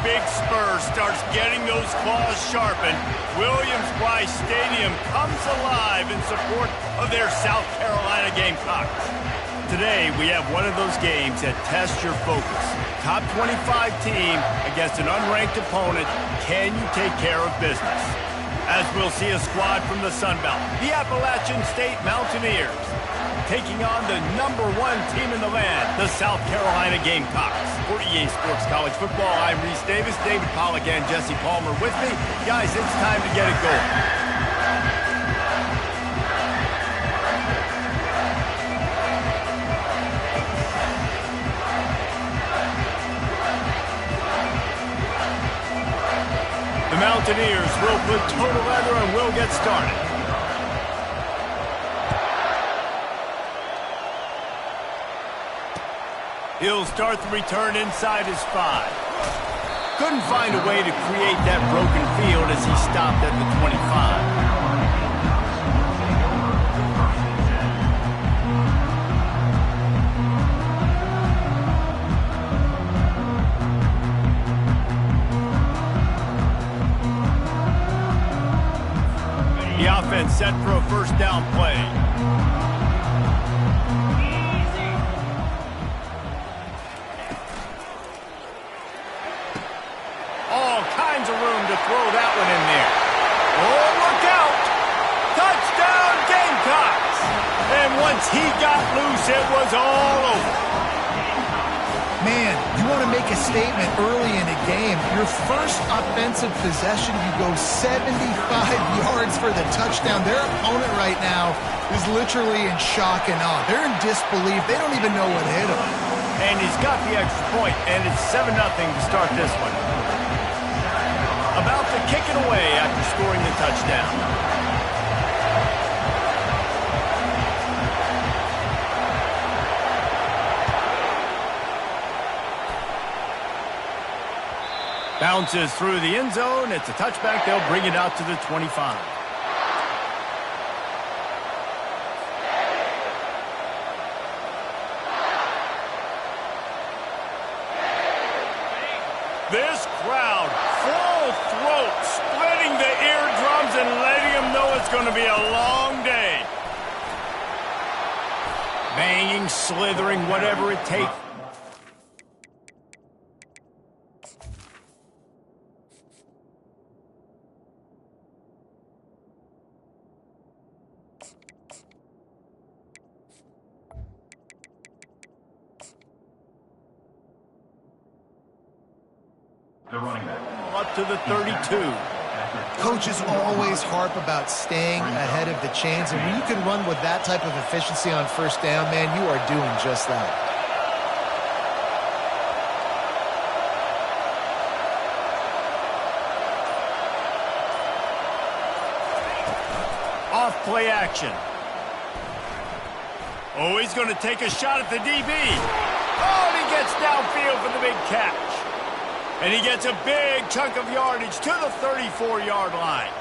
Big Spur starts getting those claws sharpened, Williams-Brice Stadium comes alive in support of their South Carolina Gamecocks. Today, we have one of those games that tests your focus. Top 25 team against an unranked opponent. Can you take care of business? As we'll see a squad from the Sun Belt, the Appalachian State Mountaineers, taking on the #1 team in the land, the South Carolina Gamecocks. For EA Sports College Football, I'm Reese Davis, David Pollack, and Jesse Palmer with me. Guys, it's time to get it going. The Mountaineers will put total leather and will get started. He'll start the return inside his 5. Couldn't find a way to create that broken field as he stopped at the 25. The offense set for a first down play. All kinds of room to throw that one in there. Oh, look out! Touchdown Gamecocks! And once he got loose, it was all over. Man, you want to make a statement early in a game. Your first offensive possession, you go 75 yards for the touchdown. Their opponent right now is literally in shock and awe. They're in disbelief. They don't even know what hit them. And he's got the extra point, and it's 7-0 to start this one. About to kick it away after scoring the touchdown. Bounces through the end zone. It's a touchback. They'll bring it out to the 25. This crowd, full throat, splitting the eardrums and letting them know it's going to be a long day. Banging, slithering, whatever it takes. The running back. Up to the 32. Coaches always harp about staying ahead of the chains, and when you can run with that type of efficiency on first down, man, you are doing just that. Off play action. Oh, he's going to take a shot at the DB. Oh, and he gets downfield for the big catch. And he gets a big chunk of yardage to the 34-yard line.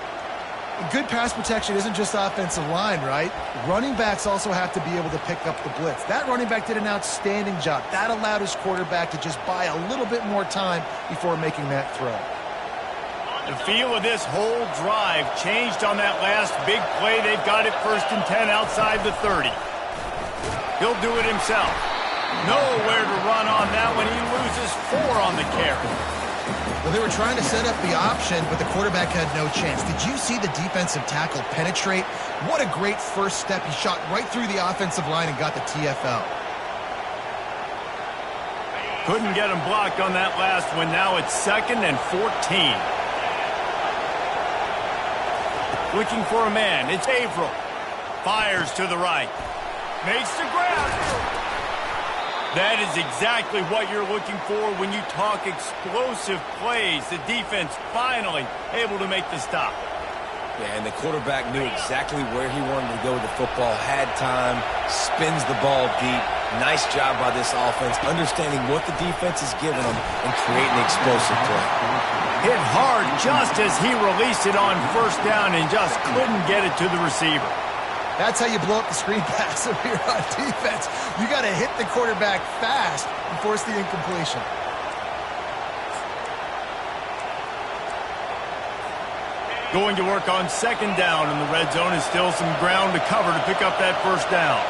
Good pass protection isn't just offensive line, right? Running backs also have to be able to pick up the blitz. That running back did an outstanding job. That allowed his quarterback to just buy a little bit more time before making that throw. The feel of this whole drive changed on that last big play. They've got it 1st and 10 outside the 30. He'll do it himself. Nowhere to run on that one. He loses 4 on the carry. Well, they were trying to set up the option, but the quarterback had no chance. Did you see the defensive tackle penetrate? What a great first step. He shot right through the offensive line and got the TFL. Couldn't get him blocked on that last one. Now it's 2nd and 14. Looking for a man. It's Averill. Fires to the right. Makes the grab. That is exactly what you're looking for when you talk explosive plays. The defense finally able to make the stop. Yeah, and the quarterback knew exactly where he wanted to go with the football, had time, spins the ball deep. Nice job by this offense, understanding what the defense is giving them and creating explosive play. Hit hard just as he released it on first down and just couldn't get it to the receiver. That's how you blow up the screen pass if you're on defense. You got to hit the quarterback fast and force the incompletion. Going to work on second down in the red zone, and still some ground to cover to pick up that first down.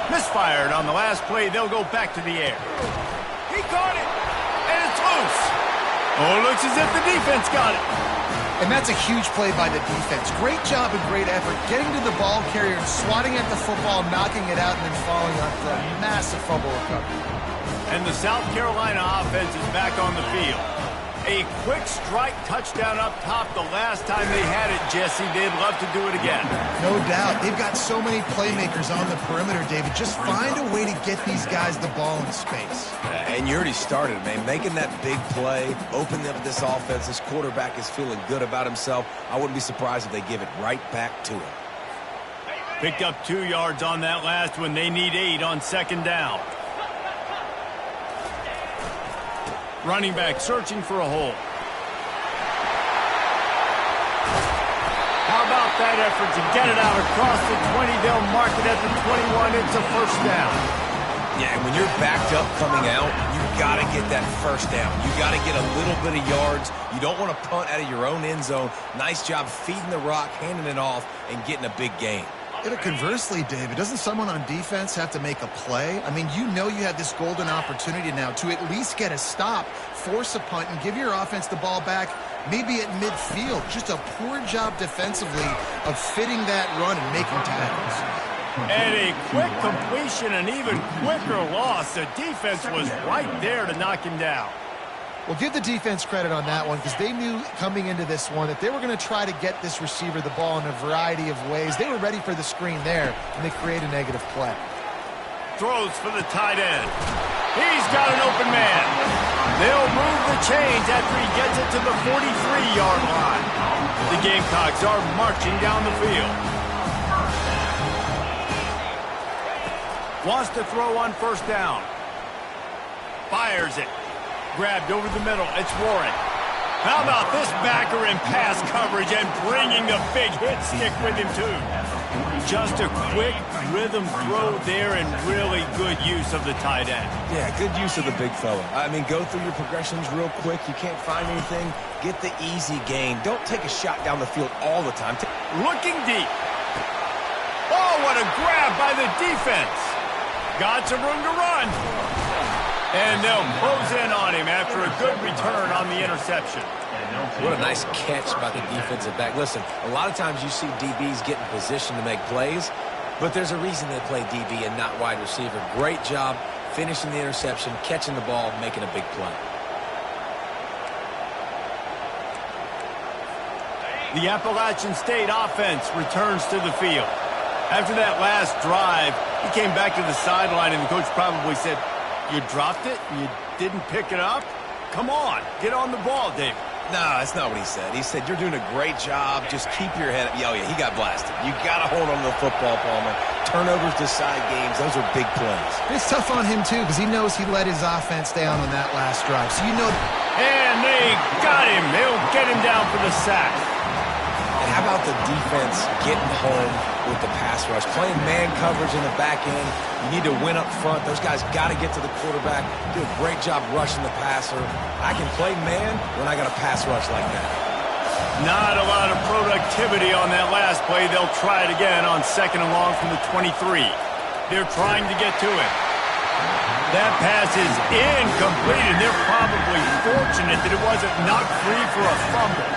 Misfired on the last play. They'll go back to the air. He caught it, and it's loose. Oh, it looks as if the defense got it. And that's a huge play by the defense. Great job and great effort getting to the ball carrier and swatting at the football, knocking it out, and then falling on for a massive fumble recovery. And the South Carolina offense is back on the field. A quick strike touchdown up top the last time they had it, Jesse. They'd love to do it again. No doubt. They've got so many playmakers on the perimeter, David. Just find a way to get these guys the ball in space. And you already started, man. Making that big play, opening up this offense. This quarterback is feeling good about himself. I wouldn't be surprised if they give it right back to him. Picked up 2 yards on that last one. They need 8 on second down. Running back searching for a hole. How about that effort to get it out across the 20? They'll mark it at the 21. It's a first down. Yeah, and when you're backed up coming out, you got to get that first down. You got to get a little bit of yards. You don't want to punt out of your own end zone. Nice job feeding the rock, handing it off, and getting a big gain. Conversely, David, doesn't someone on defense have to make a play? I mean, you know you have this golden opportunity now to at least get a stop, force a punt, and give your offense the ball back, maybe at midfield. Just a poor job defensively of fitting that run and making tackles. And a quick completion, an even quicker loss. The defense was right there to knock him down. Well, give the defense credit on that one because they knew coming into this one that they were going to try to get this receiver the ball in a variety of ways. They were ready for the screen there, and they create a negative play. Throws for the tight end. He's got an open man. They'll move the chains after he gets it to the 43-yard line. The Gamecocks are marching down the field. Wants to throw on first down. Fires it. Grabbed over the middle. It's Warren. How about this backer in pass coverage and bringing the big hit stick with him, too? Just a quick rhythm throw there and really good use of the tight end. Yeah, good use of the big fella. I mean, go through your progressions real quick. You can't find anything. Get the easy gain. Don't take a shot down the field all the time. Looking deep. Oh, what a grab by the defense. Got some room to run. And they'll close in on him after a good return on the interception. What a nice catch by the defensive back. Listen, a lot of times you see DBs get in position to make plays, but there's a reason they play DB and not wide receiver. Great job finishing the interception, catching the ball, making a big play. The Appalachian State offense returns to the field. After that last drive, he came back to the sideline, and the coach probably said, "You dropped it? You didn't pick it up? Come on, get on the ball, David." No, that's not what he said. He said, "You're doing a great job. Just keep your head up." Oh, yeah, he got blasted. You got to hold on to the football, Palmer. Turnovers decide games. Those are big plays. It's tough on him, too, because he knows he let his offense down on that last drive. So you know. And they got him. They'll get him down for the sack. And how about the defense getting home with the pass rush? Playing man coverage in the back end. You need to win up front. Those guys got to get to the quarterback. Do a great job rushing the passer. I can play man when I got a pass rush like that. Not a lot of productivity on that last play. They'll try it again on second and long from the 23. They're trying to get to it. That pass is incomplete, and they're probably fortunate that it wasn't knocked free for a fumble.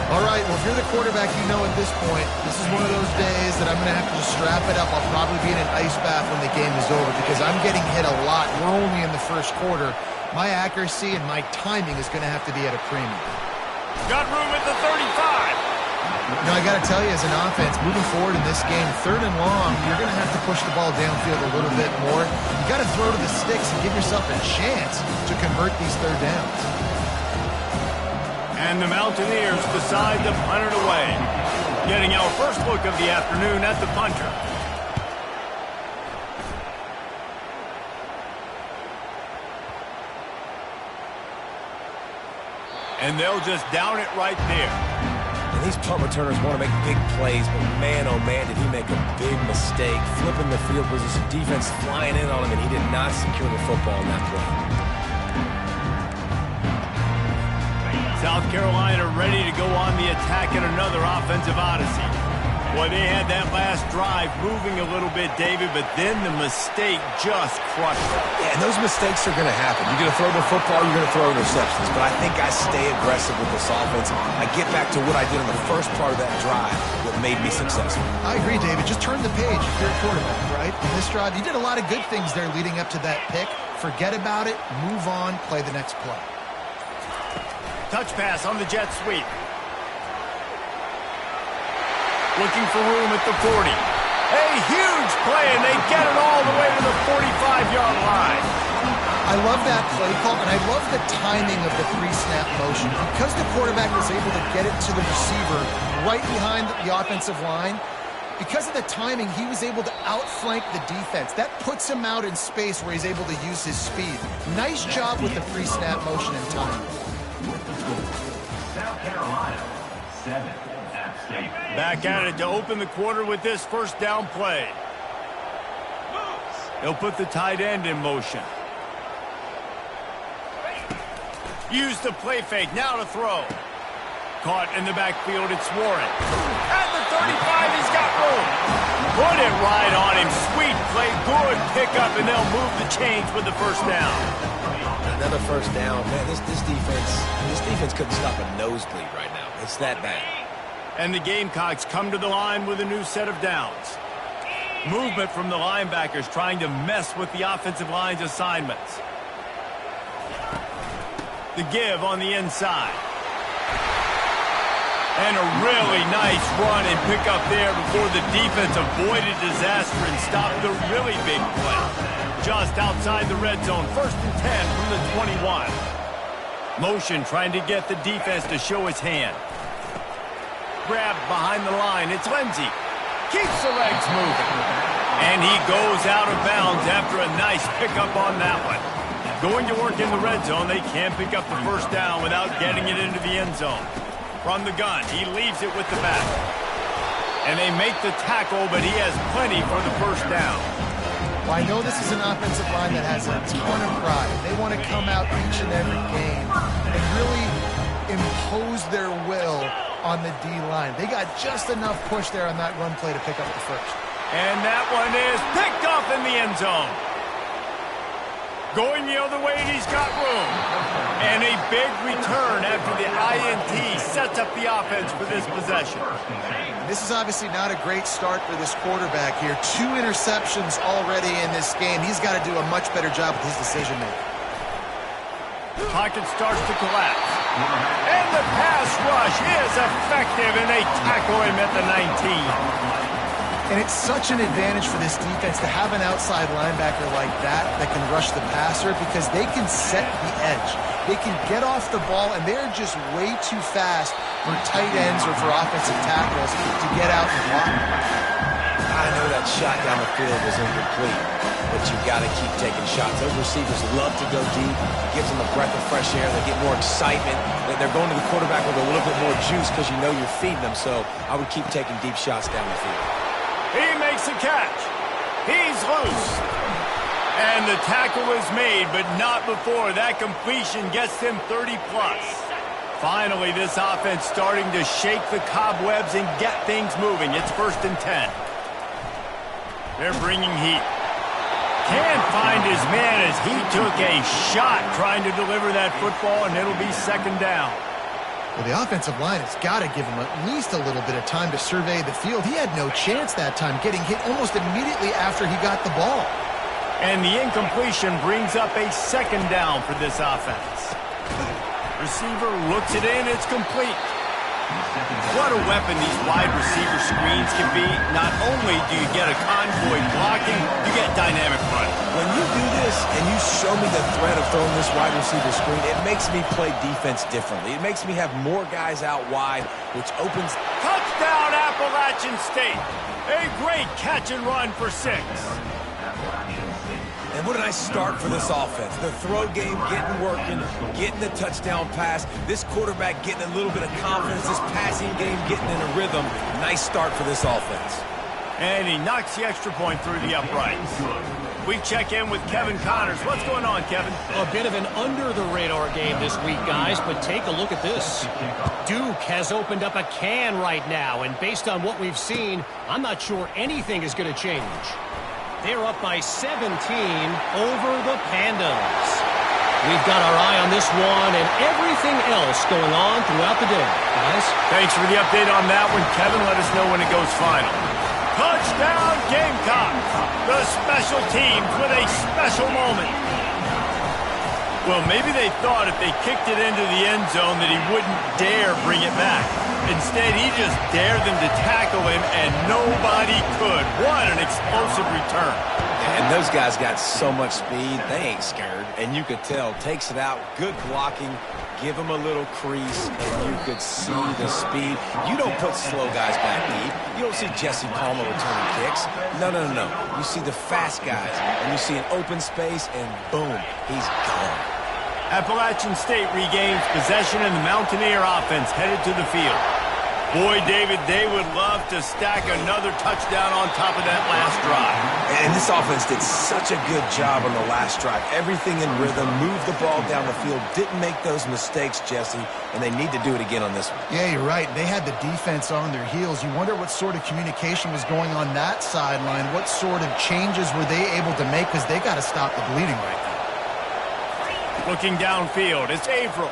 All right, well, if you're the quarterback, you know at this point, this is one of those days that I'm going to have to just strap it up. I'll probably be in an ice bath when the game is over because I'm getting hit a lot. We're only in the first quarter. My accuracy and my timing is going to have to be at a premium. Got room at the 35. You know, I got to tell you, as an offense, moving forward in this game, third and long, you're going to have to push the ball downfield a little bit more. You got to throw to the sticks and give yourself a chance to convert these third downs. And the Mountaineers decide to punt it away. Getting our first look of the afternoon at the punter. And they'll just down it right there. And these punt returners want to make big plays, but man, oh man, did he make a big mistake. Flipping the field position, defense flying in on him, and he did not secure the football in that play. South Carolina ready to go on the attack in another offensive odyssey. Boy, they had that last drive moving a little bit, David, but then the mistake just crushed them. Yeah, and those mistakes are going to happen. You're going to throw the football, you're going to throw interceptions. But I think I stay aggressive with this offense. I get back to what I did in the first part of that drive, what made me successful. I agree, David. Just turn the page if you're a quarterback, right? On this drive, you did a lot of good things there leading up to that pick. Forget about it, move on, play the next play. Touch pass on the jet sweep. Looking for room at the 40. A huge play, and they get it all the way to the 45-yard line. I love that play call, and I love the timing of the pre-snap motion. Because the quarterback was able to get it to the receiver right behind the offensive line, because of the timing, he was able to outflank the defense. That puts him out in space where he's able to use his speed. Nice job with the pre-snap motion and timing. South Carolina, 7. Back at it to open the quarter with this first down play. They'll put the tight end in motion. Use the play fake, now to throw. Caught in the backfield, it's Warren. At the 35, he's got room. Put it right on him. Sweet play, good pickup, and they'll move the chains with the first down. Another first down. Man, this defense couldn't stop a nosebleed right now. It's that bad. And the Gamecocks come to the line with a new set of downs. Movement from the linebackers trying to mess with the offensive line's assignments. The give on the inside. And a really nice run and pick up there before the defense avoided disaster and stopped the really big play. Just outside the red zone, 1st and 10 from the 21. Motion trying to get the defense to show his hand. Grab behind the line. It's Lindsey. Keeps the legs moving. And he goes out of bounds after a nice pickup on that one. Going to work in the red zone. They can't pick up the first down without getting it into the end zone. From the gun, he leaves it with the back. And they make the tackle, but he has plenty for the first down. Well, I know this is an offensive line that has a ton of pride. They want to come out each and every game and really impose their will on the D-line. They got just enough push there on that run play to pick up the first. And that one is picked off in the end zone. Going the other way, and he's got room. And a big return after the INT sets up the offense for this possession. This is obviously not a great start for this quarterback here. 2 interceptions already in this game. He's got to do a much better job with his decision-making. Pocket starts to collapse. And the pass rush is effective, and they tackle him at the 19. And it's such an advantage for this defense to have an outside linebacker like that can rush the passer because they can set the edge. They can get off the ball, and they're just way too fast for tight ends or for offensive tackles to get out and block. I know that shot down the field was incomplete, but you got to keep taking shots. Those receivers love to go deep. It gives them a breath of fresh air. They get more excitement. They're going to the quarterback with a little bit more juice because you know you're feeding them. So I would keep taking deep shots down the field. He makes a catch. He's loose. And the tackle is made, but not before that completion gets them 30-plus. Finally, this offense starting to shake the cobwebs and get things moving. It's 1st and 10. They're bringing heat. Can't find his man as he took a shot trying to deliver that football, and it'll be 2nd down. Well, the offensive line has got to give him at least a little bit of time to survey the field. He had no chance that time, getting hit almost immediately after he got the ball. And the incompletion brings up a 2nd down for this offense. Receiver looks it in, it's complete. What a weapon these wide receiver screens can be. Not only do you get a convoy blocking, you get dynamic running. When you do this and you show me the threat of throwing this wide receiver screen, it makes me play defense differently. It makes me have more guys out wide, which opens... Touchdown, Appalachian State. A great catch and run for 6. And what a nice start for this offense. The throw game getting working, getting the touchdown pass. This quarterback getting a little bit of confidence. This passing game getting in a rhythm. Nice start for this offense. And he knocks the extra point through the uprights. We check in with Kevin Connors. What's going on, Kevin? A bit of an under-the-radar game this week, guys, but take a look at this. Duke has opened up a can right now, and based on what we've seen, I'm not sure anything is going to change. They're up by 17 over the Pandas. We've got our eye on this one and everything else going on throughout the day, guys. Thanks for the update on that one, Kevin. Let us know when it goes final. Touchdown, Gamecocks! The special teams with a special moment. Well, maybe they thought if they kicked it into the end zone that he wouldn't dare bring it back. Instead, he just dared them to tackle him, and nobody could. What an explosive return. And those guys got so much speed, they ain't scared. And you could tell, takes it out, good blocking, give him a little crease, and you could see the speed. You don't put slow guys back deep. You don't see Jesse Palmer returning kicks. No. You see the fast guys, and you see an open space, and boom, he's gone. Appalachian State regains possession, and the Mountaineer offense headed to the field. Boy, David, they would love to stack another touchdown on top of that last drive. And this offense did such a good job on the last drive. Everything in rhythm, moved the ball down the field, didn't make those mistakes, Jesse, and they need to do it again on this one. Yeah, you're right. They had the defense on their heels. You wonder what sort of communication was going on that sideline. What sort of changes were they able to make, because they got to stop the bleeding right now. Looking downfield, it's Averill.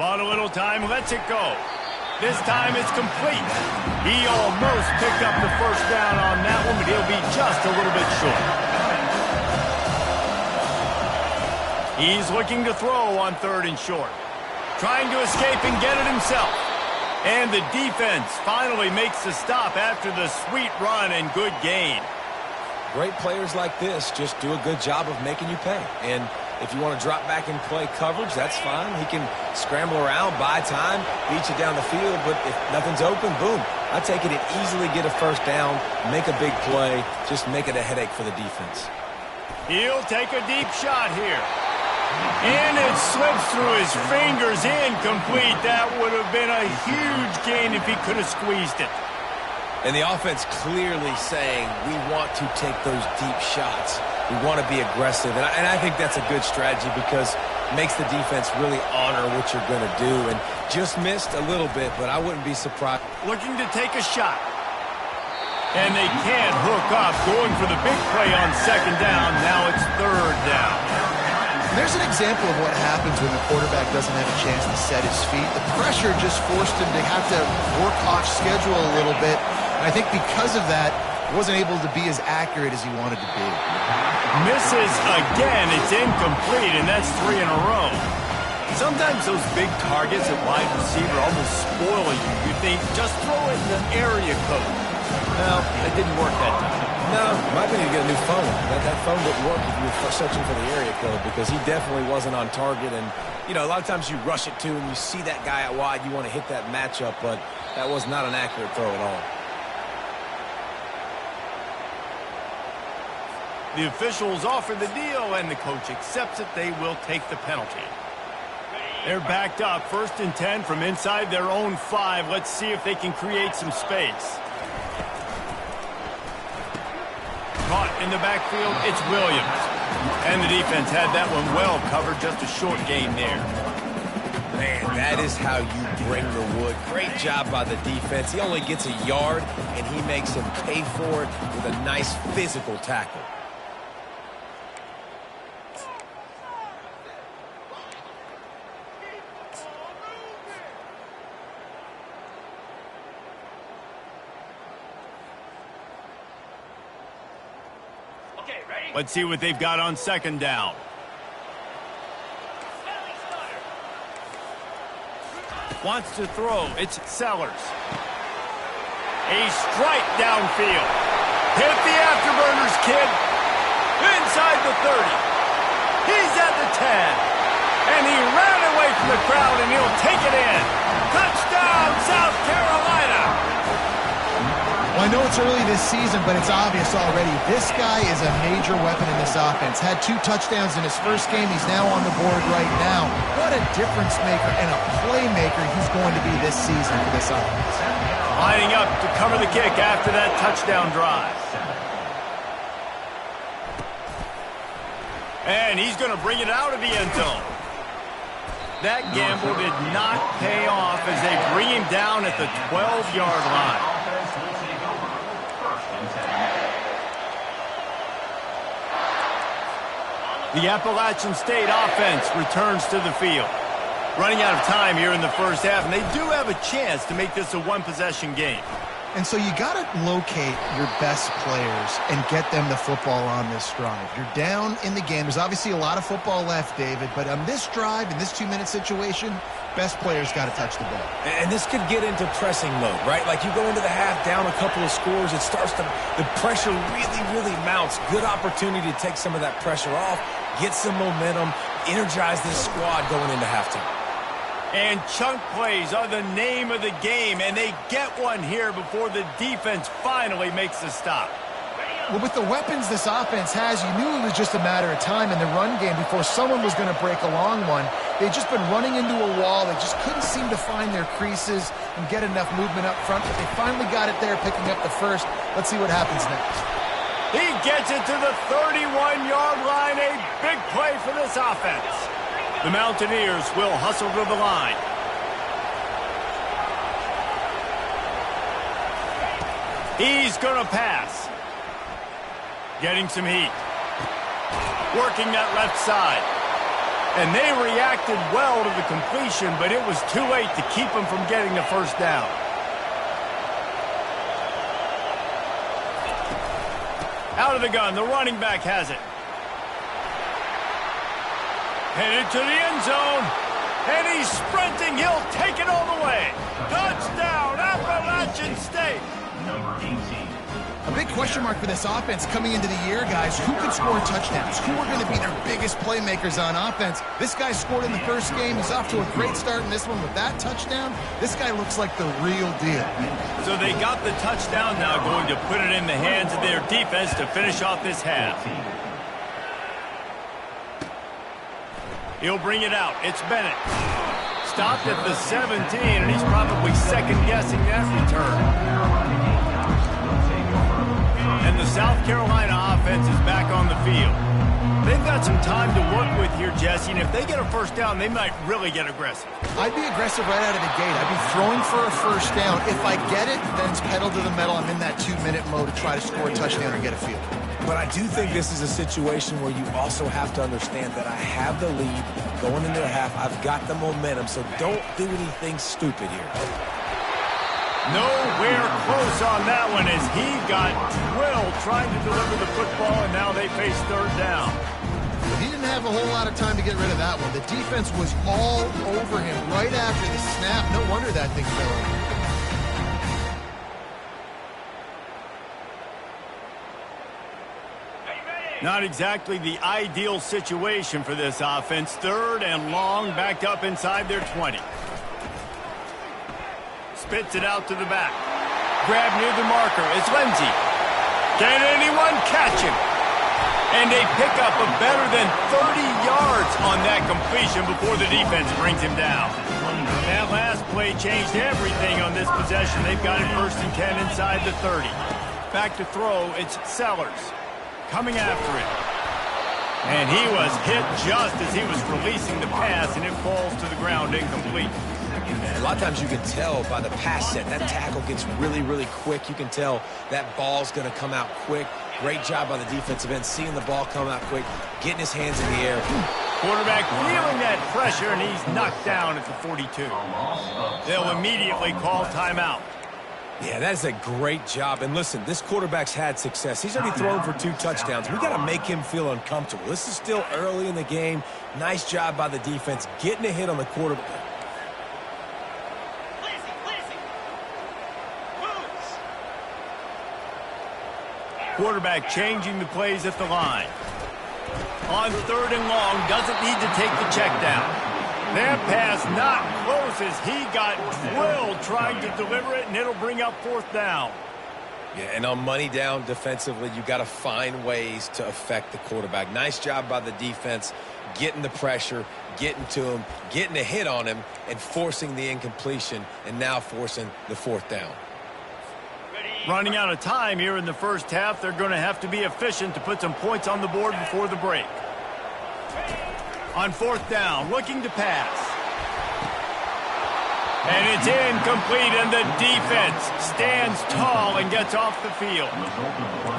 Bought a little time, lets it go. This time it's complete. He almost picked up the first down on that one, but he'll be just a little bit short. He's looking to throw on 3rd and short. Trying to escape and get it himself. And the defense finally makes the stop after the sweet run and good gain. Great players like this just do a good job of making you pay. And if you want to drop back and play coverage, that's fine. He can scramble around, buy time, beat you down the field, but if nothing's open, boom. I take it and easily get a first down, make a big play, just make it a headache for the defense. He'll take a deep shot here. And it slips through his fingers, incomplete. That would have been a huge gain if he could have squeezed it. And the offense clearly saying, we want to take those deep shots. We want to be aggressive. And I think that's a good strategy because it makes the defense really honor what you're going to do. And just missed a little bit, but I wouldn't be surprised. Looking to take a shot. And they can't hook up. Going for the big play on 2nd down. Now it's 3rd down. There's an example of what happens when the quarterback doesn't have a chance to set his feet. The pressure just forced him to have to work off schedule a little bit. And I think because of that, wasn't able to be as accurate as he wanted to be. Misses again. It's incomplete, and that's 3 in a row. Sometimes those big targets at wide receiver almost spoil you. You think, just throw it in the area code. Well, it didn't work that time. No, might be to get a new phone. That phone didn't work if you were searching for the area code because he definitely wasn't on target. And, you know, a lot of times you rush it to and you see that guy out wide, you want to hit that matchup, but that was not an accurate throw at all. The officials offer the deal, and the coach accepts it. They will take the penalty. They're backed up, 1st and 10 from inside their own 5. Let's see if they can create some space. Caught in the backfield, it's Williams. And the defense had that one well covered, just a short gain there. Man, that is how you bring the wood. Great job by the defense. He only gets a yard, and he makes him pay for it with a nice physical tackle. Let's see what they've got on 2nd down. Wants to throw. It's Sellers. A strike downfield. Hit the afterburners, kid. Inside the 30. He's at the 10. And he ran away from the crowd, and he'll take it in. Touchdown, South Carolina. Well, I know it's early this season, but it's obvious already. This guy is a major weapon in this offense. Had 2 touchdowns in his first game. He's now on the board right now. What a difference maker and a playmaker he's going to be this season for this offense. Lining up to cover the kick after that touchdown drive. And he's going to bring it out of the end zone. That gamble did not pay off as they bring him down at the 12-yard line. The Appalachian State offense returns to the field. Running out of time here in the first half, and they do have a chance to make this a one-possession game. And so you got to locate your best players and get them the football on this drive. You're down in the game. There's obviously a lot of football left, David, but on this drive, in this 2-minute situation, best players got to touch the ball. And this could get into pressing mode, right? Like you go into the half down a couple of scores, it starts to, the pressure really mounts. Good opportunity to take some of that pressure off, get some momentum, energize this squad going into halftime. And chunk plays are the name of the game, and they get one here before the defense finally makes the stop. Well, with the weapons this offense has, you knew it was just a matter of time in the run game before someone was going to break a long one. They'd just been running into a wall. They just couldn't seem to find their creases and get enough movement up front, but they finally got it there, picking up the first. Let's see what happens next. He gets it to the 31-yard line, a big play for this offense. The Mountaineers will hustle to the line. He's going to pass. Getting some heat. Working that left side. And they reacted well to the completion, but it was too late to keep them from getting the first down. Out of the gun, the running back has it. Headed to the end zone, and he's sprinting. He'll take it all the way. Touchdown, Appalachian State. Number 18. A big question mark for this offense coming into the year, guys. Who can score touchdowns? Who are going to be their biggest playmakers on offense? This guy scored in the first game. He's off to a great start in this one with that touchdown. This guy looks like the real deal. So they got the touchdown, now going to put it in the hands of their defense to finish off this half. He'll bring it out. It's Bennett. Stopped at the 17, and he's probably second-guessing that return. And the South Carolina offense is back on the field. They've got some time to work with here, Jesse, and if they get a first down, they might really get aggressive. I'd be aggressive right out of the gate. I'd be throwing for a first down. If I get it, then it's pedal to the metal. I'm in that 2-minute mode to try to score a touchdown or get a field. But I do think this is a situation where you also have to understand that I have the lead going into the half. I've got the momentum, so don't do anything stupid here. Nowhere close on that one as he got drilled trying to deliver the football, and now they face third down. He didn't have a whole lot of time to get rid of that one. The defense was all over him right after the snap. No wonder that thing fell over. Not exactly the ideal situation for this offense. Third and long, backed up inside their 20. Spits it out to the back. Grab near the marker. It's Lindsey. Can anyone catch him? And they pick up a better than 30 yards on that completion before the defense brings him down. That last play changed everything on this possession. They've got it 1st and 10 inside the 30. Back to throw, it's Sellers. Coming after it. And he was hit just as he was releasing the pass, and it falls to the ground incomplete. A lot of times you can tell by the pass set, that tackle gets really quick. You can tell that ball's going to come out quick. Great job by the defensive end, seeing the ball come out quick, getting his hands in the air. Quarterback feeling that pressure, and he's knocked down at the 42. They'll immediately call timeout. Yeah, that is a great job. And listen, this quarterback's had success. He's already thrown for 2 touchdowns. We got to make him feel uncomfortable. This is still early in the game. Nice job by the defense, getting a hit on the quarterback. Quarterback changing the plays at the line. On 3rd and long, doesn't need to take the check down. That pass not close as he got drilled trying to deliver it, and it'll bring up 4th down. Yeah, and on money down defensively, you got to find ways to affect the quarterback. Nice job by the defense, getting the pressure, getting to him, getting a hit on him, and forcing the incompletion, and now forcing the 4th down. Running out of time here in the first half. They're going to have to be efficient to put some points on the board before the break. On fourth down, looking to pass. And it's incomplete, and the defense stands tall and gets off the field.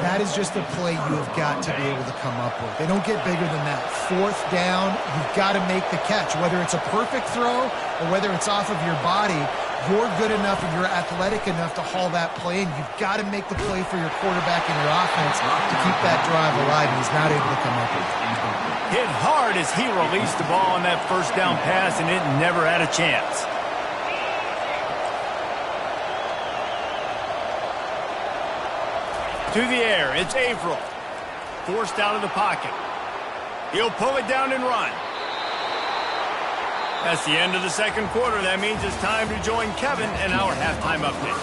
That is just a play you have got to be able to come up with. They don't get bigger than that. Fourth down, you've got to make the catch. Whether it's a perfect throw or whether it's off of your body, you're good enough and you're athletic enough to haul that play, and you've got to make the play for your quarterback and your offense to keep that drive alive, and he's not able to come up with it. Hit hard as he released the ball on that first down pass, and it never had a chance. To the air, it's Averill. Forced out of the pocket. He'll pull it down and run. That's the end of the second quarter. That means it's time to join Kevin in our halftime update.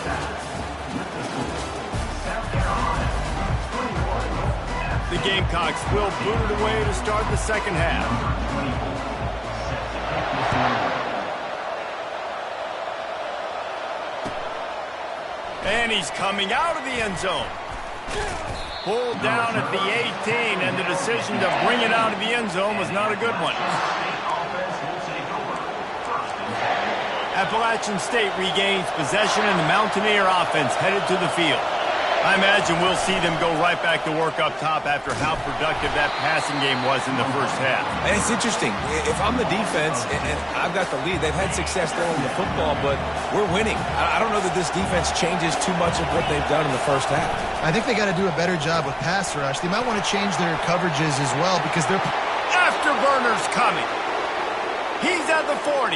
The Gamecocks will boot it away to start the second half. And he's coming out of the end zone. Pulled down at the 18, and the decision to bring it out of the end zone was not a good one. Appalachian State regains possession, and the Mountaineer offense headed to the field. I imagine we'll see them go right back to work up top after how productive that passing game was in the first half. And it's interesting. If I'm the defense and I've got the lead, they've had success throwing the football, but we're winning. I don't know that this defense changes too much of what they've done in the first half. I think they got to do a better job with pass rush. They might want to change their coverages as well because they're... Afterburner's coming. He's at the 40.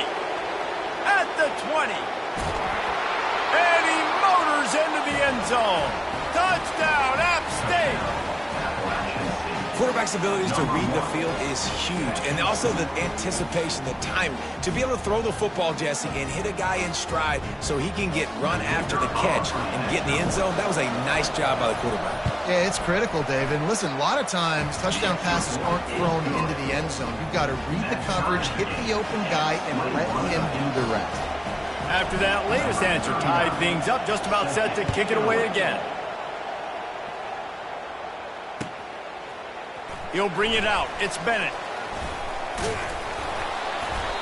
At the 20. And he motors into the end zone. Touchdown, App State! Quarterback's abilities to read the field is huge, and also the anticipation, the time to be able to throw the football, Jesse, and hit a guy in stride so he can get run after the catch and get in the end zone. That was a nice job by the quarterback. Yeah, it's critical, David. Listen, a lot of times touchdown passes aren't thrown into the end zone. You've got to read the coverage, hit the open guy, and let him do the rest. After that latest answer tied things up, just about set to kick it away again. He'll bring it out. It's Bennett.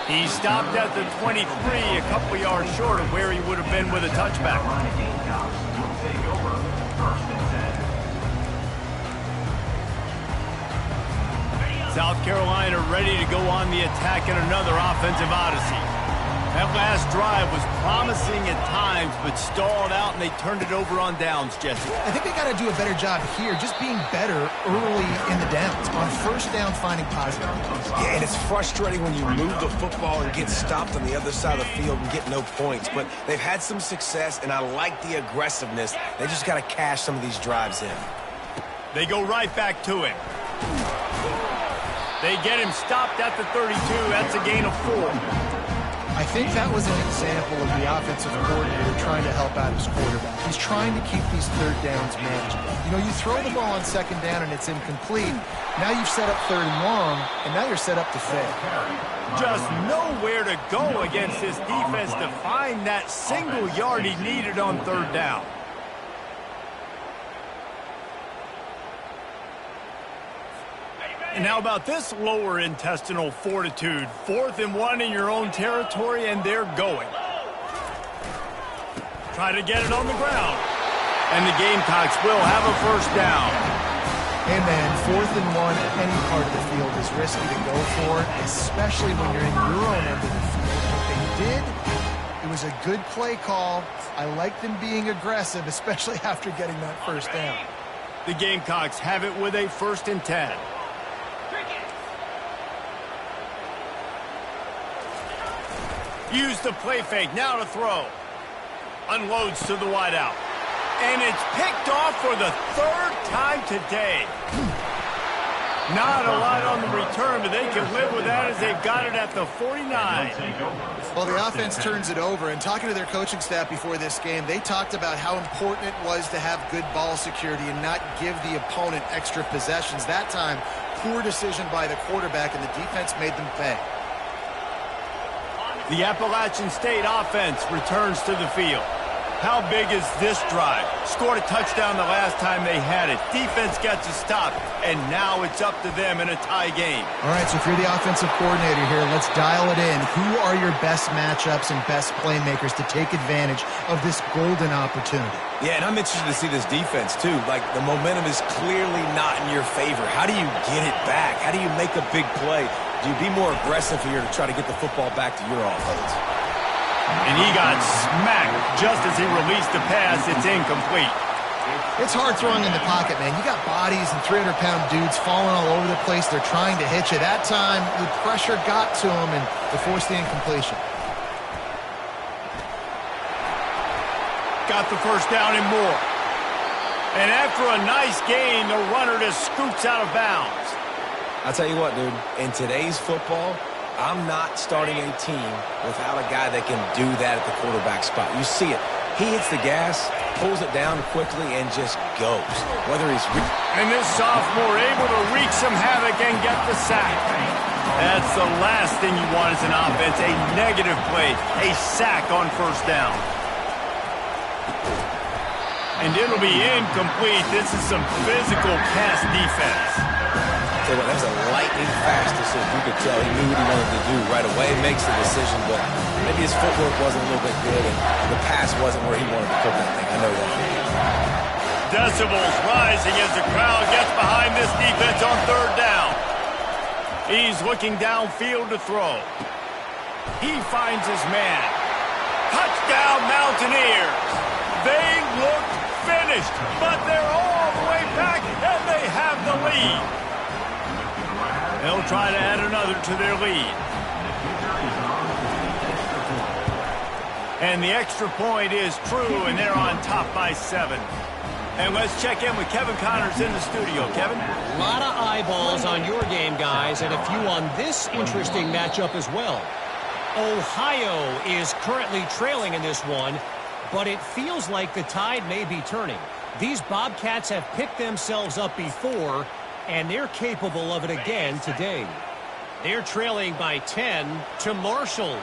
He stopped at the 23, a couple yards short of where he would have been with a touchback. South Carolina ready to go on the attack in another offensive odyssey. That last drive was promising at times, but stalled out, and they turned it over on downs, Jesse. I think they got to do a better job here, just being better early in the downs. On first down, finding positive. Yeah, and it's frustrating when you move the football and get stopped on the other side of the field and get no points. But they've had some success, and I like the aggressiveness. They just got to cash some of these drives in. They go right back to him. They get him stopped at the 32. That's a gain of 4. I think that was an example of the offensive coordinator trying to help out his quarterback. He's trying to keep these third downs manageable. You know, you throw the ball on second down and it's incomplete. Now you've set up third and long, and now you're set up to fail. Just nowhere to go against this defense to find that single yard he needed on third down. And how about this lower intestinal fortitude? 4th and 1 in your own territory, and they're going. Try to get it on the ground. And the Gamecocks will have a first down. Hey, man, 4th and 1 at any part of the field is risky to go for, especially when you're in your own end of the field. What they did, it was a good play call. I like them being aggressive, especially after getting that first down. The Gamecocks have it with a 1st and 10. Use the play fake, now to throw. Unloads to the wideout. And it's picked off for the 3rd time today. Not a lot on the return, but they can live with that as they've got it at the 49. Well, the offense turns it over, and talking to their coaching staff before this game, they talked about how important it was to have good ball security and not give the opponent extra possessions. That time, poor decision by the quarterback, and the defense made them pay. The Appalachian State offense returns to the field. How big is this drive? Scored a touchdown the last time they had it. Defense gets a stop, and now it's up to them in a tie game. All right, so if you're the offensive coordinator here, let's dial it in. Who are your best matchups and best playmakers to take advantage of this golden opportunity? Yeah, and I'm interested to see this defense, too. Like, the momentum is clearly not in your favor. How do you get it back? How do you make a big play? Do you be more aggressive here to try to get the football back to your offense? And he got smacked just as he released the pass. It's incomplete. It's hard throwing in the pocket, man. You got bodies and 300-pound dudes falling all over the place. They're trying to hit you. That time, the pressure got to him, and they forced the incompletion. Got the first down and more. And after a nice gain, the runner just scoots out of bounds. I'll tell you what, dude. In today's football, I'm not starting a team without a guy that can do that at the quarterback spot. You see it. He hits the gas, pulls it down quickly, and just goes. Whether he's... And this sophomore able to wreak some havoc and get the sack. That's the last thing you want as an offense, a negative play, a sack on first down. And it'll be incomplete. This is some physical pass defense. That was a lightning-fast decision. You could tell he knew what he wanted to do right away. Makes the decision, but maybe his footwork wasn't a little bit good, and the pass wasn't where he wanted to put that thing. I know that. Decibels rising as the crowd gets behind this defense on third down. He's looking downfield to throw. He finds his man. Touchdown, Mountaineers. They look finished, but they're all the way back, and they have the lead. They'll try to add another to their lead. And the extra point is true, and they're on top by 7. And let's check in with Kevin Connors in the studio. Kevin? A lot of eyeballs on your game, guys, and a few on this interesting matchup as well. Ohio is currently trailing in this one, but it feels like the tide may be turning. These Bobcats have picked themselves up before, and they're capable of it again today. They're trailing by 10 to Marshall.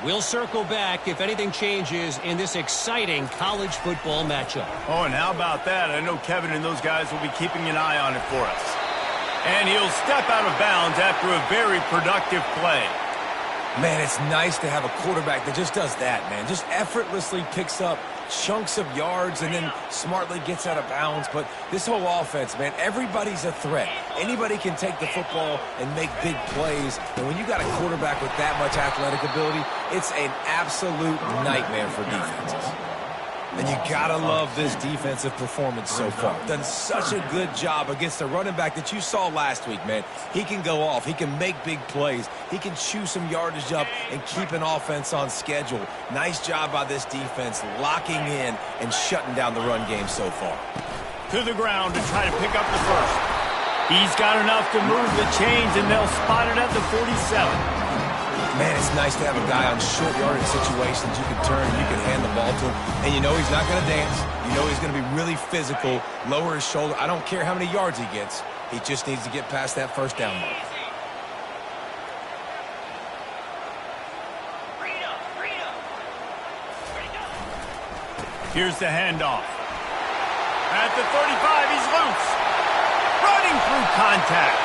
We'll circle back if anything changes in this exciting college football matchup. Oh, and how about that? I know Kevin and those guys will be keeping an eye on it for us. And he'll step out of bounds after a very productive play. Man, it's nice to have a quarterback that just does that, man. Just effortlessly picks up chunks of yards and then smartly gets out of bounds. But this whole offense, man, everybody's a threat. Anybody can take the football and make big plays. And when you got a quarterback with that much athletic ability, it's an absolute nightmare for defenses. And you gotta love this defensive performance so far. Done such a good job against the running back that you saw last week, man. He can go off. He can make big plays. He can chew some yardage up and keep an offense on schedule. Nice job by this defense locking in and shutting down the run game so far. To the ground to try to pick up the first. He's got enough to move the chains, and they'll spot it at the 47. Man, it's nice to have a guy on short yardage situations. You can turn, you can hand the ball to him, and you know he's not going to dance. You know he's going to be really physical, lower his shoulder. I don't care how many yards he gets. He just needs to get past that first down mark. Here's the handoff. At the 35, he's loose. Running through contact.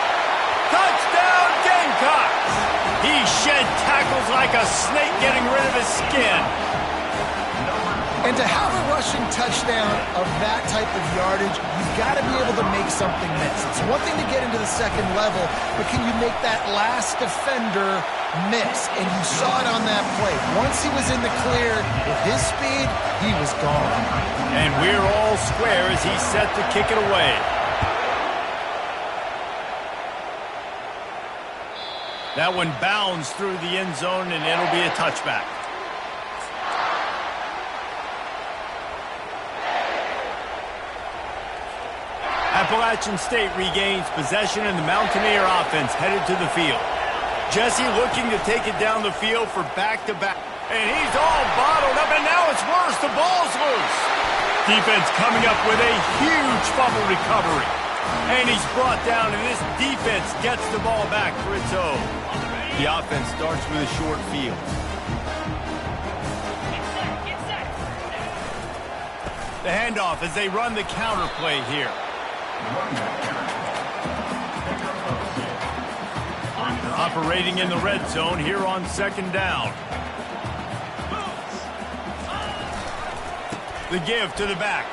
Touchdown, Gamecocks! He shed tackles like a snake getting rid of his skin. And to have a rushing touchdown of that type of yardage, you've got to be able to make something miss. It's one thing to get into the second level, but can you make that last defender miss? And you saw it on that play. Once he was in the clear, with his speed, he was gone. And we're all square as he's set to kick it away. That one bounds through the end zone, and it'll be a touchback. Appalachian State regains possession, and the Mountaineer offense headed to the field. Jesse looking to take it down the field for back-to-back. And he's all bottled up, and now it's worse. The ball's loose. Defense coming up with a huge fumble recovery. And he's brought down, and this defense gets the ball back for its own. The offense starts with a short field. The handoff as they run the counter play here. Operating in the red zone here on second down. The give to the back.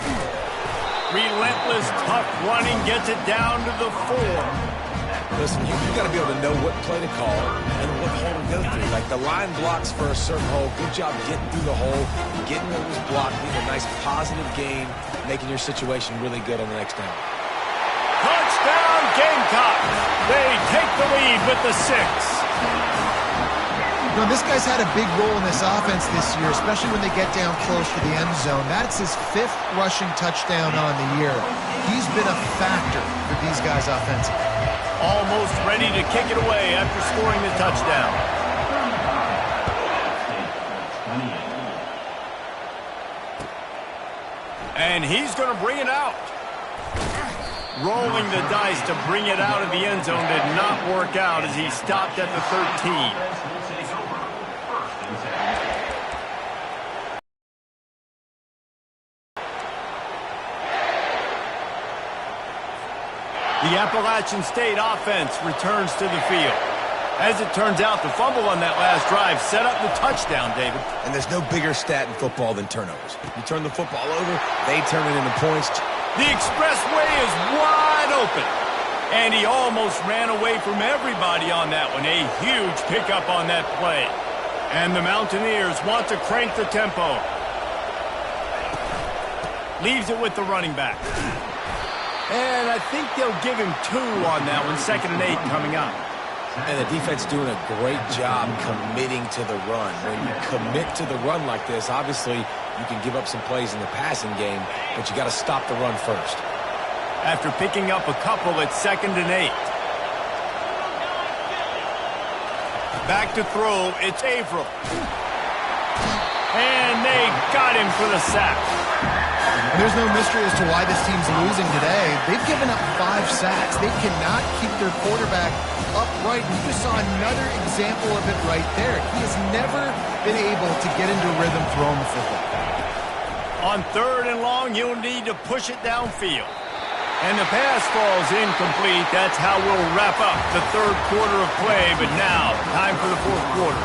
Relentless, tough running gets it down to the 4. Listen, you've got to be able to know what play to call and what hole to go through. Like the line blocks for a certain hole. Good job getting through the hole, getting what was blocked, getting a nice positive gain, making your situation really good on the next down. Touchdown, Gamecocks! They take the lead with the 6. You know, this guy's had a big role in this offense this year, especially when they get down close to the end zone. That's his 5th rushing touchdown on the year. He's been a factor for these guys offensively. Almost ready to kick it away after scoring the touchdown. And he's going to bring it out. Rolling the dice to bring it out of the end zone did not work out as he stopped at the 13. The Appalachian State offense returns to the field. As it turns out, the fumble on that last drive set up the touchdown, David. And there's no bigger stat in football than turnovers. You turn the football over, they turn it into points. The expressway is wide open. And he almost ran away from everybody on that one. A huge pickup on that play. And the Mountaineers want to crank the tempo. Leaves it with the running back. And I think they'll give him 2 on that one. 2nd and 8 coming up. And the defense doing a great job committing to the run. When you commit to the run like this, obviously you can give up some plays in the passing game, but you got to stop the run first. After picking up a couple, it's 2nd and 8. Back to throw, it's Averill. And they got him for the sack. And there's no mystery as to why this team's losing today. They've given up 5 sacks. They cannot keep their quarterback upright. You just saw another example of it right there. He has never been able to get into rhythm throwing the football. On 3rd and long, you'll need to push it downfield. And the pass falls incomplete. That's how we'll wrap up the 3rd quarter of play. But now, time for the 4th quarter.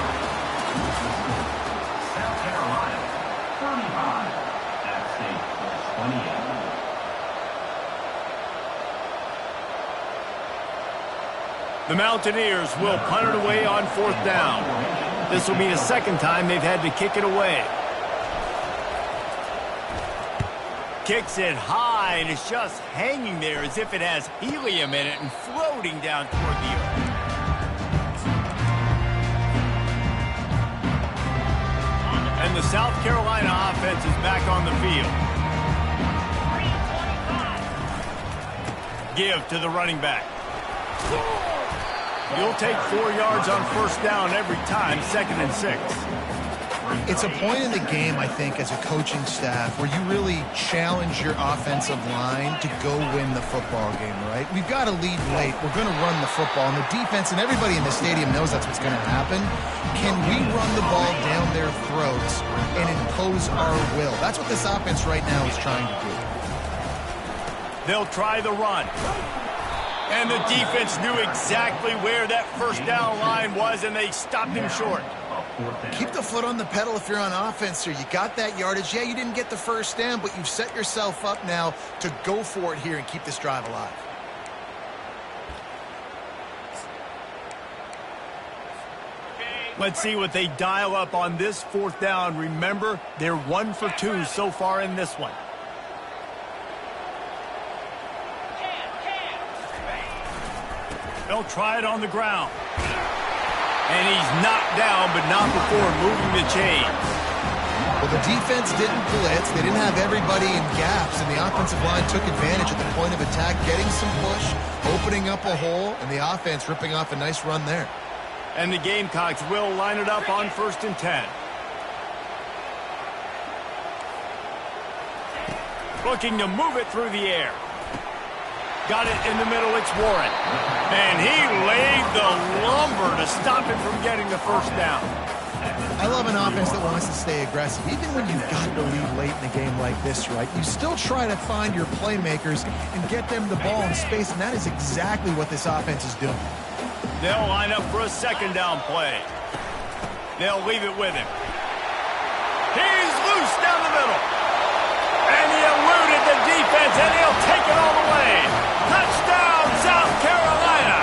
South Carolina, 35. App State, 28. The Mountaineers will punt it away on 4th down. This will be the 2nd time they've had to kick it away. Kicks it high, and it's just hanging there as if it has helium in it and floating down toward the earth. And the South Carolina offense is back on the field. Give to the running back. You'll take 4 yards on 1st down every time, 2nd and 6. It's a point in the game, I think, as a coaching staff where you really challenge your offensive line to go win the football game, right? We've got to lead late. We're going to run the football. And the defense and everybody in the stadium knows that's what's going to happen. Can we run the ball down their throats and impose our will? That's what this offense right now is trying to do. They'll try the run. And the defense knew exactly where that 1st down line was, and they stopped him short. Keep the foot on the pedal if you're on offense here. You got that yardage. Yeah, you didn't get the 1st down, but you've set yourself up now to go for it here and keep this drive alive. Let's see what they dial up on this 4th down. Remember, they're 1 for 2 so far in this one. They'll try it on the ground. And he's knocked down, but not before moving the chains. Well, the defense didn't blitz. They didn't have everybody in gaps, and the offensive line took advantage at the point of attack, getting some push, opening up a hole, and the offense ripping off a nice run there. And the Gamecocks will line it up on 1st and 10. Looking to move it through the air. Got it in the middle, it's Warren. And he laid the lumber to stop it from getting the 1st down. I I love an offense that wants to stay aggressive. Even when you've got the lead late in a game like this, right, you still try to find your playmakers and get them the ball in space, and that is exactly what this offense is doing. They'll line up for a second down play. They'll leave it with him. He's loose down the middle. And he eluded the defense, and he'll take it all the way. Touchdown, South Carolina.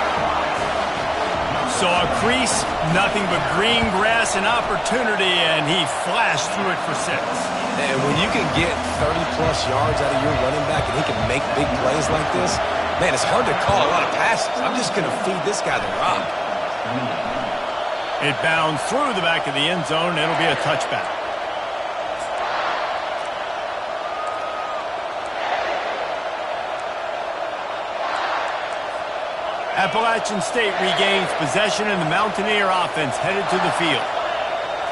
So a crease, nothing but green grass and opportunity, and he flashed through it for 6. And when you can get 30-plus yards out of your running back and he can make big plays like this, man, it's hard to call a lot of passes. I'm just going to feed this guy the rock. It bounds through the back of the end zone, and it'll be a touchback. Appalachian State regains possession, and the Mountaineer offense headed to the field.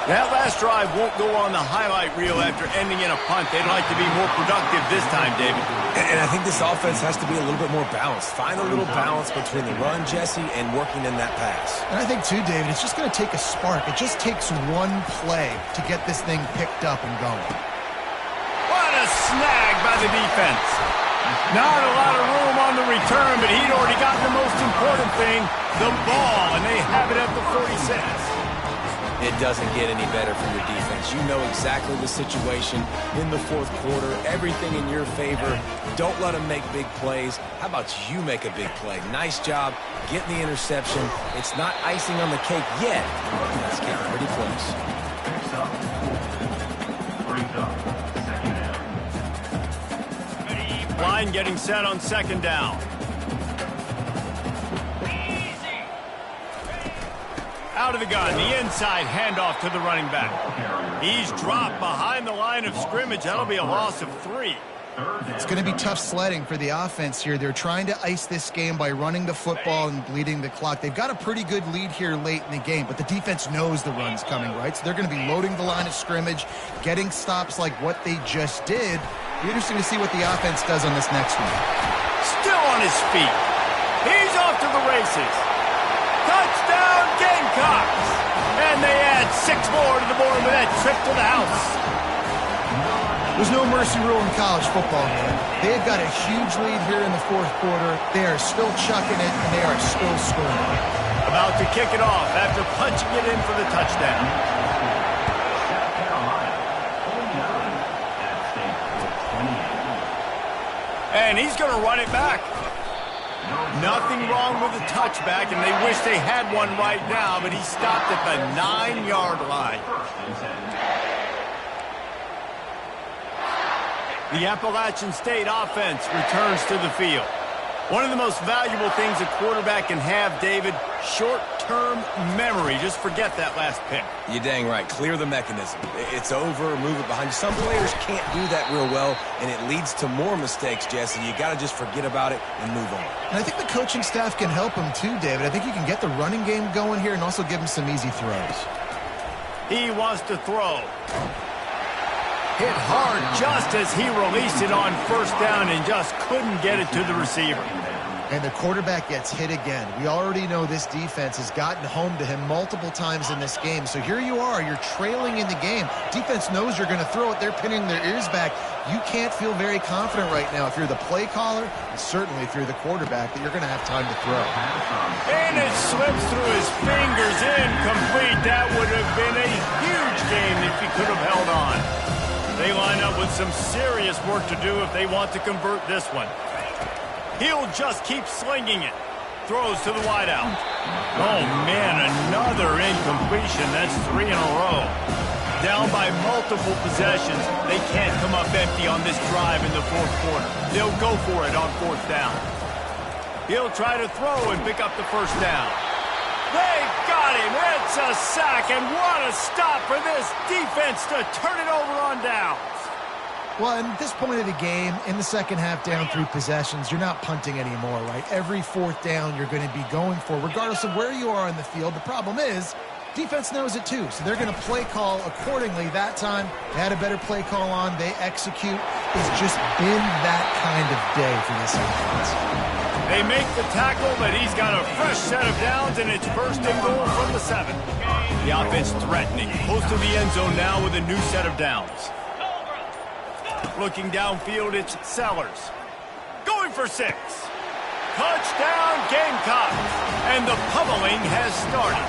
That last drive won't go on the highlight reel after ending in a punt. They'd like to be more productive this time, David. And I think this offense has to be a little bit more balanced. Find a little balance between the run, Jesse, and working in that pass. And I think, too, David, it's just going to take a spark. It just takes one play to get this thing picked up and going. What a snag by the defense. Not a lot of room on the return, but he'd already gotten the most important thing, the ball, and they have it at the 46. It doesn't get any better for your defense. You know exactly the situation in the fourth quarter, everything in your favor. Don't let them make big plays. How about you make a big play? Nice job getting the interception. It's not icing on the cake yet. It's getting pretty close. Line getting set on second down. Out of the gun, the inside handoff to the running back. He's dropped behind the line of scrimmage. That'll be a loss of 3. It's going to be tough sledding for the offense here. They're trying to ice this game by running the football and bleeding the clock. They've got a pretty good lead here late in the game, but the defense knows the run's coming, right? So they're going to be loading the line of scrimmage, getting stops like what they just did. Be interesting to see what the offense does on this next one. Still on his feet. He's off to the races. Touchdown, Gamecocks! And they add 6 more to the board with that trip to the house. There's no mercy rule in college football, man. They've got a huge lead here in the fourth quarter. They are still chucking it, and they are still scoring. About to kick it off after punching it in for the touchdown. And he's going to run it back. Nothing wrong with the touchback, and they wish they had one right now, but he stopped at the 9-yard line. The Appalachian State offense returns to the field. One of the most valuable things a quarterback can have, David, short-term memory. Just forget that last pick. You're dang right. Clear the mechanism. It's over, move it behind you. Some players can't do that real well, and it leads to more mistakes, Jesse. You got to just forget about it and move on. And I think the coaching staff can help him too, David. I think you can get the running game going here and also give him some easy throws. He wants to throw. Hit hard just as he released it on first down and just couldn't get it to the receiver. And the quarterback gets hit again. We already know this defense has gotten home to him multiple times in this game. So here you are, you're trailing in the game. Defense knows you're going to throw it. They're pinning their ears back. You can't feel very confident right now if you're the play caller, and certainly if you're the quarterback, that you're going to have time to throw. And it slips through his fingers, incomplete. That would have been a huge game if he could have held on. They line up with some serious work to do if they want to convert this one. He'll just keep slinging it. Throws to the wideout. Oh, man, another incompletion. That's 3 in a row. Down by multiple possessions. They can't come up empty on this drive in the fourth quarter. They'll go for it on fourth down. He'll try to throw and pick up the first down. They got him. It's a sack, and what a stop for this defense to turn it over on downs. Well, at this point of the game, in the second half, down 3 possessions, you're not punting anymore, right? Every fourth down you're going to be going for, regardless of where you are in the field. The problem is, defense knows it too, so they're going to play call accordingly. That time, they had a better play call on. They execute. It's just been that kind of day for this offense. They make the tackle, but he's got a fresh set of downs, and it's first and goal from the 7. The offense threatening. Close to the end zone now with a new set of downs. Looking downfield, it's Sellers. Going for 6. Touchdown, Gamecocks. And the pummeling has started.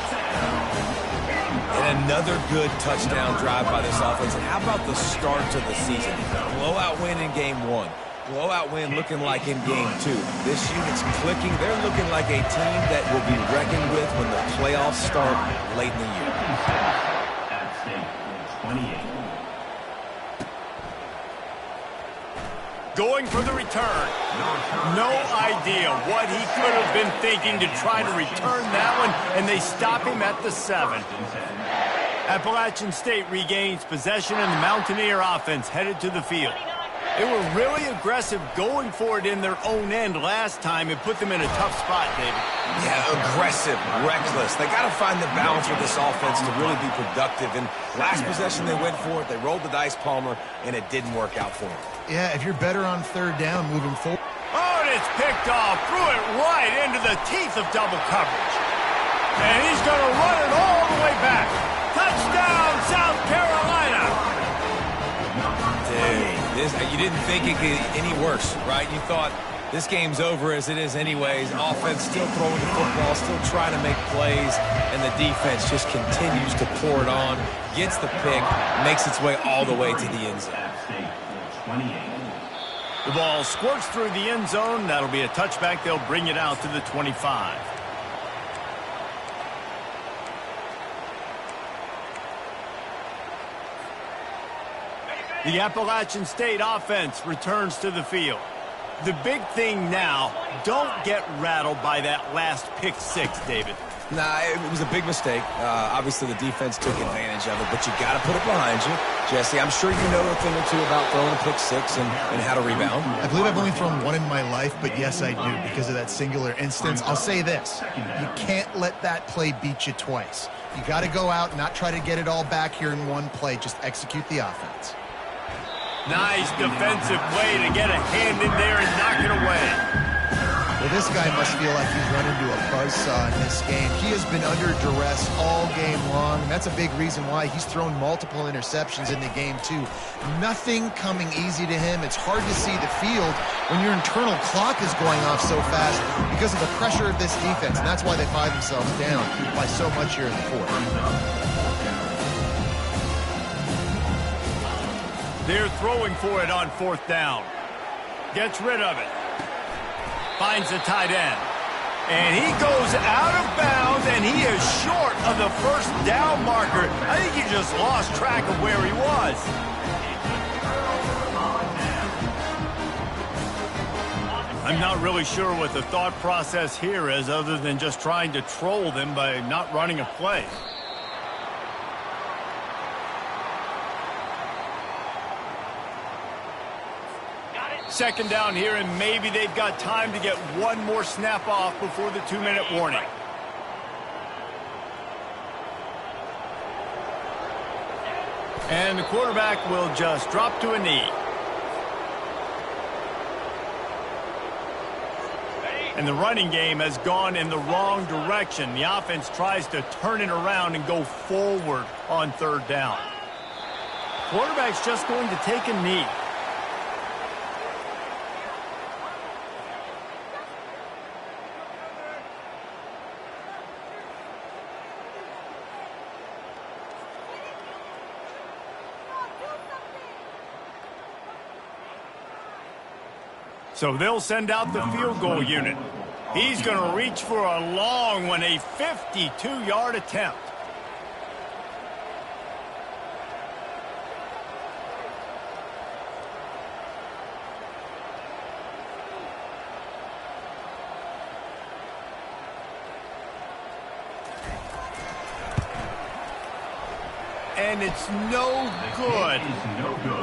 And another good touchdown drive by this offense. And how about the start to the season? Blowout win in game 1. Blowout win looking like in game 2. This unit's clicking. They're looking like a team that will be reckoned with when the playoffs start late in the year. At stake, 28. Going for the return. No idea what he could have been thinking to try to return that one, and they stop him at the 7. Appalachian State regains possession, and the Mountaineer offense headed to the field. They were really aggressive going for it in their own end last time. It put them in a tough spot, David. Yeah, aggressive, reckless. They got to find the balance with this offense to really be productive. And last possession they went for it. They rolled the dice, Palmer, and it didn't work out for them. Yeah, if you're better on third down moving forward. Oh, and it's picked off. Threw it right into the teeth of double coverage. And he's going to run it all the way back. Touchdown, South Carolina. You didn't think it could get any worse, right? You thought this game's over as it is anyways. Offense still throwing the football, still trying to make plays, and the defense just continues to pour it on, gets the pick, makes its way all the way to the end zone. The ball squirts through the end zone. That'll be a touchback. They'll bring it out to the 25. The Appalachian State offense returns to the field. The big thing now, don't get rattled by that last pick 6, David. Nah, it was a big mistake. Obviously, the defense took advantage of it, but you got to put it behind you. Jesse, I'm sure you know a thing or two about throwing a pick 6 and how to rebound. I believe I've only thrown one in my life, but yes, I do because of that singular instance. I'll say this. You can't let that play beat you twice. You got to go out and not try to get it all back here in one play. Just execute the offense. Nice defensive play to get a hand in there and knock it away. Well, this guy must feel like he's run into a buzzsaw in this game. He has been under duress all game long, and that's a big reason why he's thrown multiple interceptions in the game, too. Nothing coming easy to him. It's hard to see the field when your internal clock is going off so fast because of the pressure of this defense, and that's why they find themselves down by so much here in the 4th. They're throwing for it on 4th down. Gets rid of it. Finds the tight end. And he goes out of bounds, and he is short of the first down marker. I think he just lost track of where he was. I'm not really sure what the thought process here is other than just trying to troll them by not running a play. Second down here, and maybe they've got time to get one more snap off before the 2-minute warning. And the quarterback will just drop to a knee. And the running game has gone in the wrong direction. The offense tries to turn it around and go forward on 3rd down. Quarterback's just going to take a knee. So they'll send out the field goal unit. He's going to reach for a long one, a 52-yard attempt. And it's no good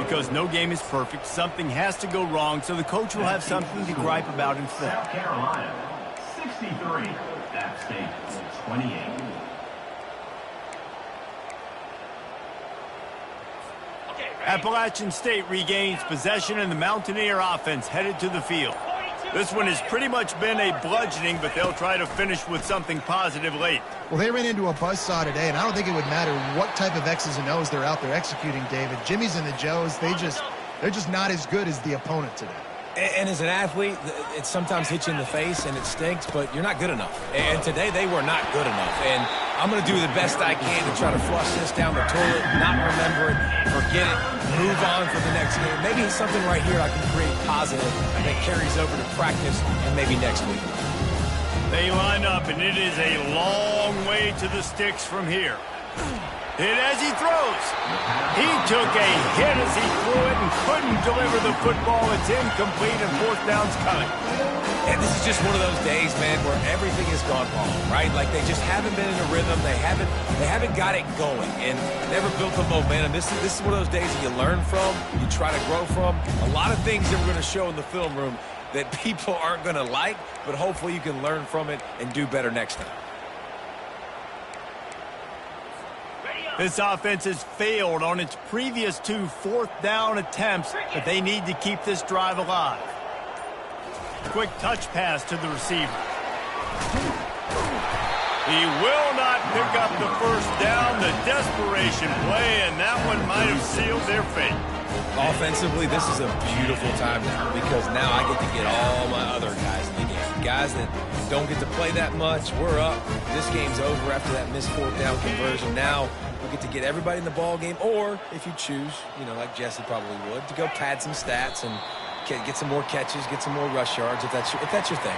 because no game is perfect. Something has to go wrong, so the coach will have something to gripe about instead. South Carolina, 63. App State, 28. Appalachian State regains possession, and the Mountaineer offense headed to the field. This one has pretty much been a bludgeoning, but they'll try to finish with something positive late. Well, they ran into a buzzsaw today, and I don't think it would matter what type of X's and O's they're out there executing, David. Jimmy's and the Joes, they're just not as good as the opponent today. And as an athlete, it sometimes hits you in the face and it stinks, but you're not good enough. And today they were not good enough. And I'm going to do the best I can to try to flush this down the toilet, not remember it, forget it, move on for the next game. Maybe it's something right here I can create positive that carries over to practice and maybe next week. They line up, and it is a long way to the sticks from here. Hit as he throws. He took a hit as he threw it and couldn't deliver the football. It's incomplete and fourth down's coming. And this is just one of those days, man, where everything has gone wrong, right? Like they just haven't been in a rhythm. They haven't got it going and never built the momentum. This is one of those days that you learn from, you try to grow from. A lot of things that we're going to show in the film room that people aren't going to like, but hopefully you can learn from it and do better next time. This offense has failed on its previous 2 fourth-down attempts, but they need to keep this drive alive. Quick touch pass to the receiver. He will not pick up the first down. The desperation play, and that one might have sealed their fate. Offensively, this is a beautiful time now because now I get to get all my other guys in the game. Guys that don't get to play that much, we're up. This game's over after that missed fourth down conversion. Now we'll get to get everybody in the ball game, or if you choose, like Jesse probably would, to go pad some stats and get some more catches, get some more rush yards if that's your thing.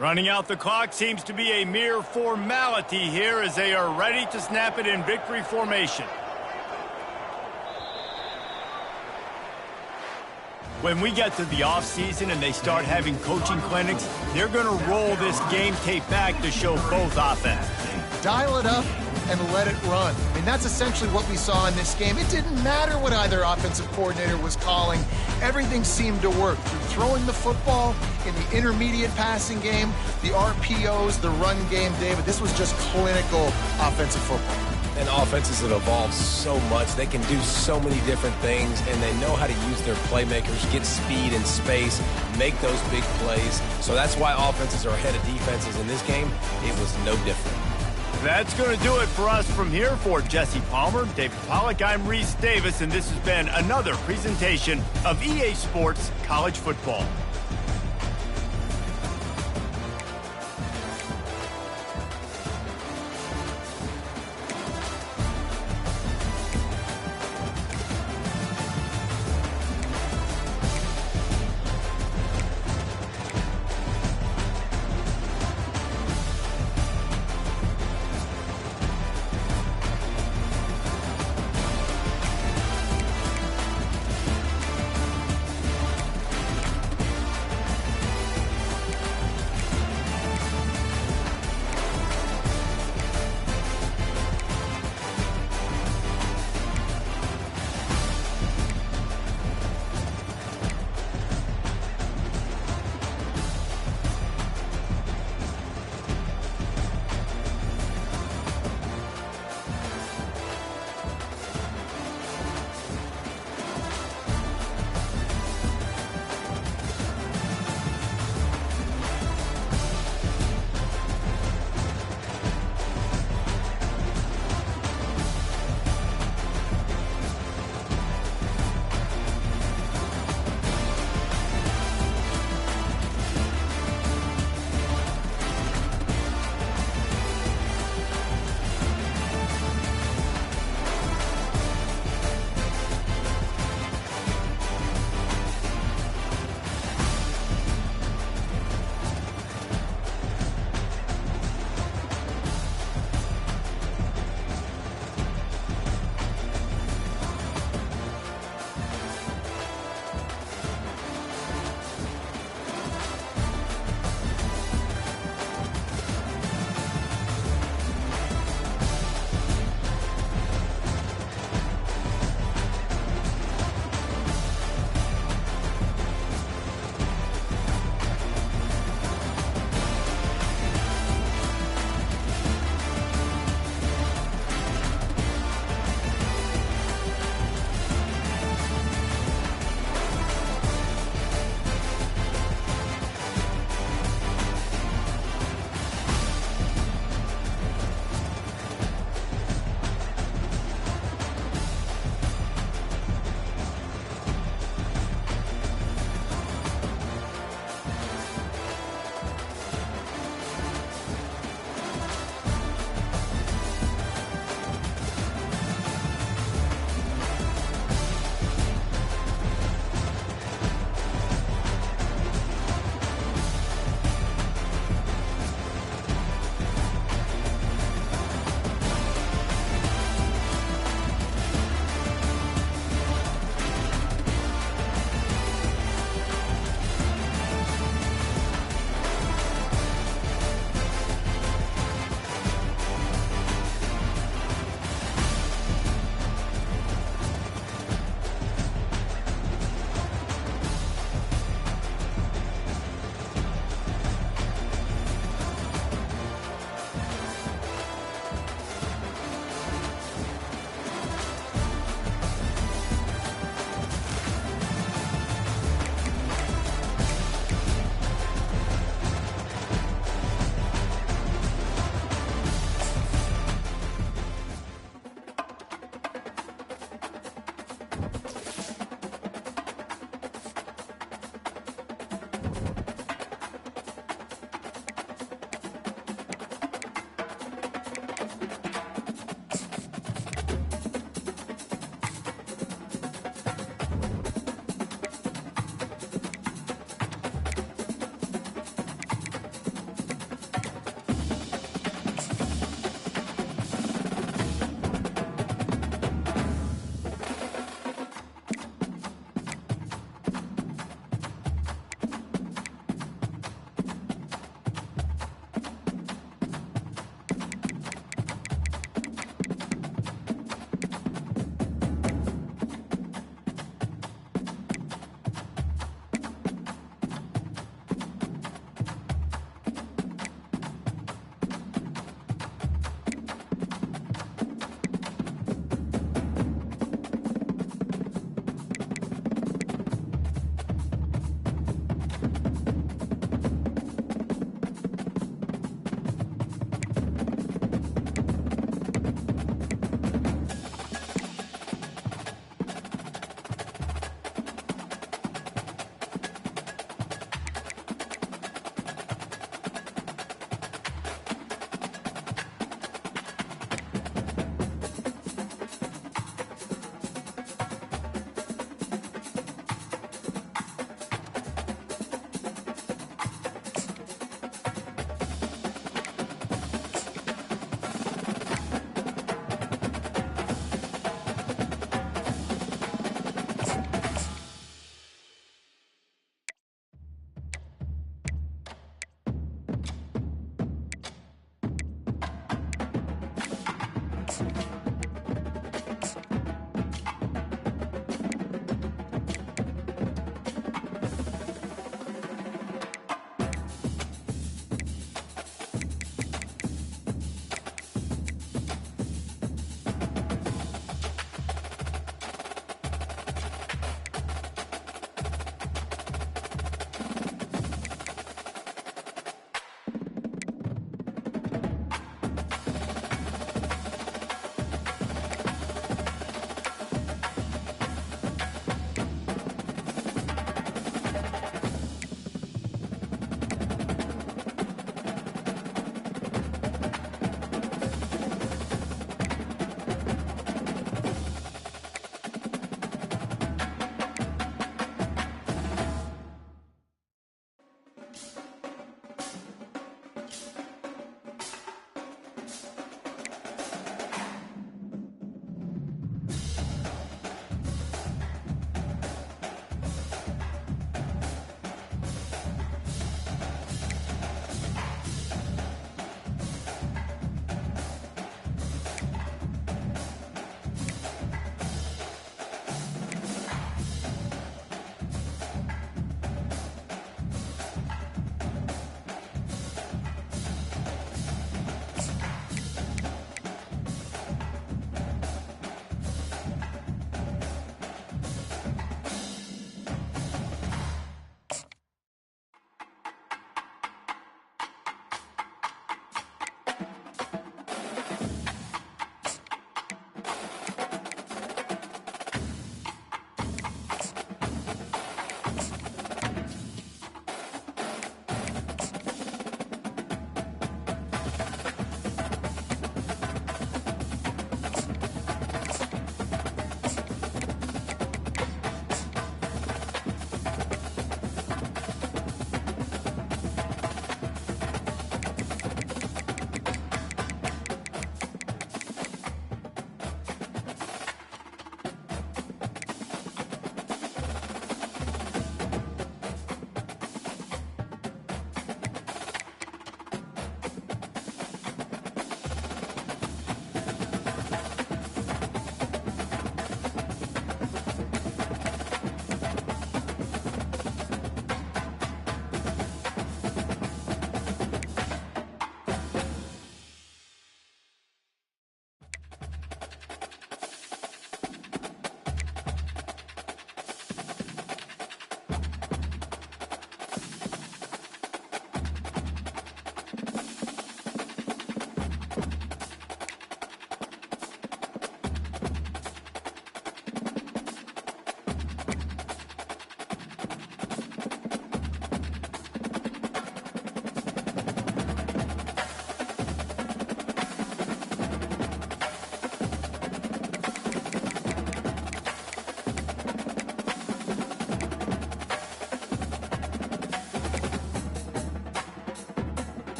Running out the clock seems to be a mere formality here as they are ready to snap it in victory formation. When we get to the offseason and they start having coaching clinics, they're going to roll this game tape back to show both offenses. Dial it up and let it run. I mean, that's essentially what we saw in this game. It didn't matter what either offensive coordinator was calling. Everything seemed to work. Through throwing the football, in the intermediate passing game, the RPOs, the run game, David, this was just clinical offensive football. And offenses that evolve so much, they can do so many different things, and they know how to use their playmakers, get speed and space, make those big plays. So that's why offenses are ahead of defenses in this game. It was no different. That's going to do it for us from here. For Jesse Palmer, David Pollack, I'm Reese Davis, and this has been another presentation of EA Sports College Football.